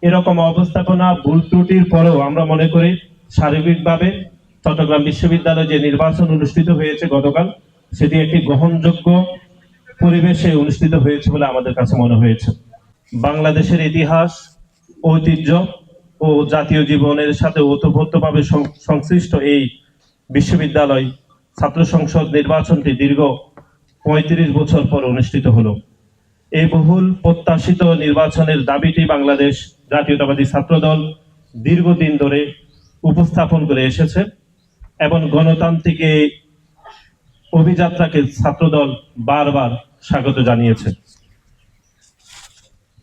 এরকম অবস্থাপনা ভুল ত্রুটির পরেও আমরা মনে করি সার্বিকভাবে চট্টগ্রাম বিশ্ববিদ্যালয়ে যে নির্বাচন অনুষ্ঠিত হয়েছে গতকাল, সেটি একটি গ্রহণযোগ্য পরিবেশে অনুষ্ঠিত হয়েছে বলে আমাদের কাছে মনে হয়েছে। বাংলাদেশের ইতিহাস, ঐতিহ্য ও জাতীয় জীবনের সাথে ওতপ্রোতভাবে সংশ্লিষ্ট এই বিশ্ববিদ্যালয় ছাত্র সংসদ নির্বাচনটি দীর্ঘ ৩৫ বছর পর অনুষ্ঠিত হলো। এই বহুল প্রত্যাশিত নির্বাচনের দাবিটি বাংলাদেশ জাতীয়তাবাদী ছাত্রদল দীর্ঘদিন ধরে উপস্থাপন করে এসেছে এবং গণতান্ত্রিক এই অভিযাত্রাকে ছাত্রদল বারবার স্বাগত জানিয়েছে।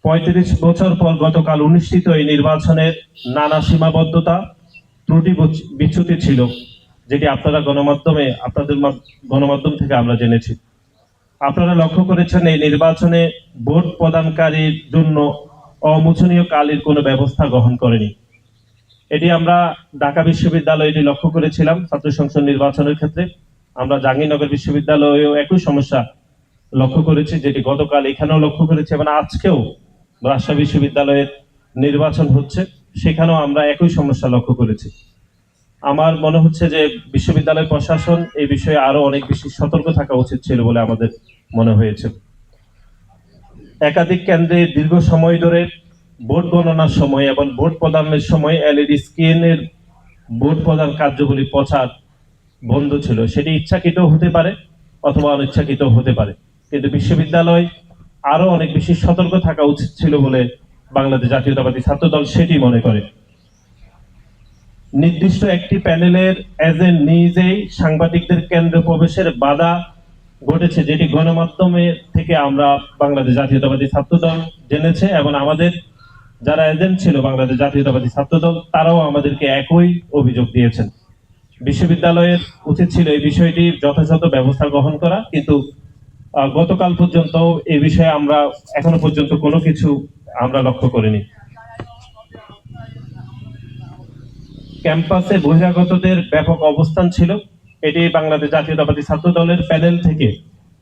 ৩৫ বছর পর গতকাল অনুষ্ঠিত এই নির্বাচনের নানা সীমাবদ্ধতা, ত্রুটি বিচ্যুতি ছিল, যেটি আপনাদের গণমাধ্যম থেকে আমরা জেনেছি। আপনারা লক্ষ্য করেছেন এই নির্বাচনে ভোট প্রদানকারীর জন্য অমোচনীয় কালির কোনো ব্যবস্থা গ্রহণ করেনি। এটি আমরা ঢাকা বিশ্ববিদ্যালয়ে এটি লক্ষ্য করেছিলাম ছাত্র সংসদ নির্বাচনের ক্ষেত্রে। আমরা জাহাঙ্গীরনগর বিশ্ববিদ্যালয়েও একই সমস্যা লক্ষ্য করেছি, যেটি গতকাল এখানেও লক্ষ্য করেছি এবং আজকেও রাজশাহী বিশ্ববিদ্যালয়ের নির্বাচন হচ্ছে, সেখানেও আমরা একই সমস্যা লক্ষ্য করেছি। আমার মনে হচ্ছে যে বিশ্ববিদ্যালয় প্রশাসন এই বিষয়ে আরো অনেক বেশি সতর্ক থাকা উচিত ছিল বলে আমাদের মনে হয়েছে। একাধিক কেন্দ্রে দীর্ঘ সময় ধরে ভোট গণনার সময় এবং ভোট প্রদানের সময় এলইডি স্ক্রিনের ভোট প্রদান কার্যকরী প্রচার বন্ধ ছিল। সেটি ইচ্ছাকৃত হতে পারে অথবা অনিচ্ছাকৃত হতে পারে, কিন্তু বিশ্ববিদ্যালয় আরো অনেক বেশি সতর্ক থাকা উচিত ছিল বলে বাংলাদেশ জাতীয়তাবাদী ছাত্রদল সেটি মনে করে। নির্দিষ্ট একটি প্যানেলের এজেন্ট নিজেই সাংবাদিকদের কেন্দ্রে প্রবেশের বাধা ঘটেছে, যেটি গণমাধ্যমে থেকে আমরা বাংলাদেশ জাতীয়তাবাদী ছাত্রদল জেনেছে এবং আমাদের যারা এজেন্ট ছিল বাংলাদেশ জাতীয়তাবাদী ছাত্রদল তারাও আমাদেরকে একই অভিযোগ দিয়েছেন। বিশ্ববিদ্যালয়ের উচিত ছিল এই বিষয়টি যথাযথ ব্যবস্থা গ্রহণ করা, কিন্তু গতকাল পর্যন্ত এই বিষয়ে আমরা এখনো পর্যন্ত কোনো কিছু আমরা লক্ষ্য করিনি। ক্যাম্পাসে বহিরাগতদের ব্যাপক অবস্থান ছিল, এটি বাংলাদেশ জাতীয়তাবাদী ছাত্র দলের প্যানেল থেকে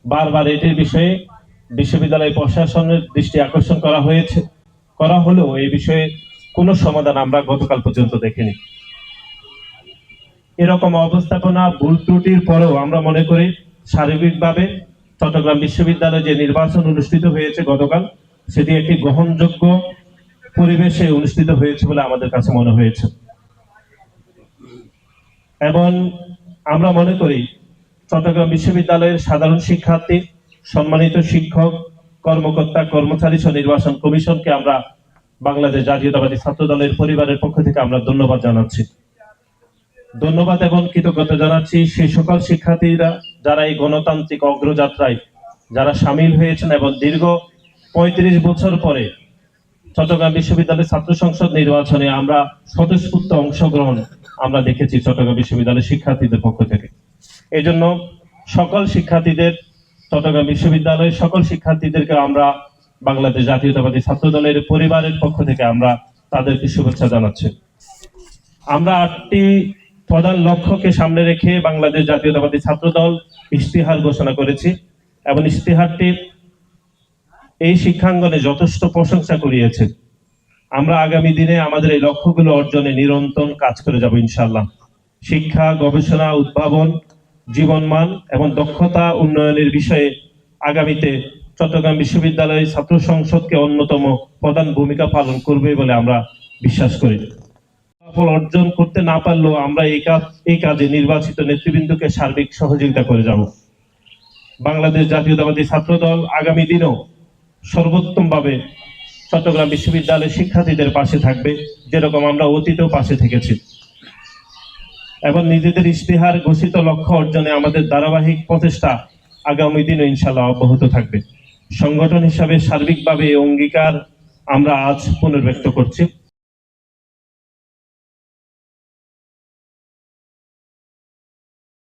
বারবার এটির বিষয়ে বিশ্ববিদ্যালয় প্রশাসনের দৃষ্টি আকর্ষণ করা হলেও এই বিষয়ে কোনো সমাধান আমরা গতকাল পর্যন্ত দেখিনি। এরকম অবস্থাপনা ভুল ত্রুটির পরেও আমরা মনে করি সার্বিকভাবে চট্টগ্রাম বিশ্ববিদ্যালয়ে যে নির্বাচন অনুষ্ঠিত হয়েছে গতকাল, সেটি একটি গ্রহণযোগ্য পরিবেশে অনুষ্ঠিত হয়েছে বলে আমাদের কাছে মনে হয়েছে এবং আমরা মনে করি চট্টগ্রাম বিশ্ববিদ্যালয়ের সাধারণ শিক্ষার্থী, সম্মানিত শিক্ষক, কর্মকর্তা, কর্মচারী সহ নির্বাচন কমিশনকে আমরা বাংলাদেশ জাতীয়তাবাদী ছাত্র দলের পরিবারের পক্ষ থেকে আমরা ধন্যবাদ জানাচ্ছি। ধন্যবাদ এবং কৃতজ্ঞতা জানাচ্ছি সেই সকল শিক্ষার্থীরা যারা এই গণতান্ত্রিক অগ্রযাত্রায় যারা সামিল হয়েছেন এবং দীর্ঘ ৩৫ বছর পরে চট্টগ্রাম বিশ্ববিদ্যালয়ের ছাত্র সংসদ নির্বাচনে আমরা স্বতঃস্ফূর্ত অংশগ্রহণ আমরা দেখেছি চট্টগ্রাম বিশ্ববিদ্যালয়ের শিক্ষার্থীদের পক্ষ থেকে। এই জন্য চট্টগ্রাম বিশ্ববিদ্যালয়ের সকল শিক্ষার্থীদেরকে আমরা বাংলাদেশ জাতীয়তাবাদী ছাত্র দলের পরিবারের পক্ষ থেকে আমরা তাদেরকে শুভেচ্ছা জানাচ্ছি। আমরা 8টি প্রধান লক্ষ্যকে সামনে রেখে বাংলাদেশ জাতীয়তাবাদী ছাত্র দল ইশতেহার ঘোষণা করেছি এবং ইশতেহারটি এই শিক্ষাঙ্গনে যথেষ্ট প্রশংসা কুড়িয়েছে। আমরা আগামী দিনে আমাদের এই লক্ষ্যগুলো অর্জনে নিরন্তর কাজ করে যাব ইনশাআল্লাহ। শিক্ষা, গবেষণা, উদ্ভাবন, জীবনমান এবং দক্ষতা উন্নয়নের বিষয়ে আগামীতে চট্টগ্রাম বিশ্ববিদ্যালয় ছাত্র সংসদকে অন্যতম প্রধান ভূমিকা পালন করবে বলে আমরা বিশ্বাস করি। ফল অর্জন করতে না পারলেও আমরা এই কাজে নির্বাচিত নেতৃবৃন্দকে সার্বিক সহযোগিতা করে যাব। বাংলাদেশ জাতীয়তাবাদী ছাত্র দল আগামী দিনেও সর্বোত্তমভাবে চট্টগ্রাম বিশ্ববিদ্যালয়ের শিক্ষার্থীদের পাশে থাকবে, যেরকম আমরা অতীতেও পাশে থেকেছি এবং নিজেদের ইশতেহার ঘোষিত লক্ষ্য অর্জনে আমাদের ধারাবাহিক প্রচেষ্টা আগামী দিনে ইনশাআল্লাহ অব্যাহত থাকবে। সংগঠন হিসাবে সার্বিকভাবে এই অঙ্গীকার আমরা আজ পুনর্ব্যক্ত করছি।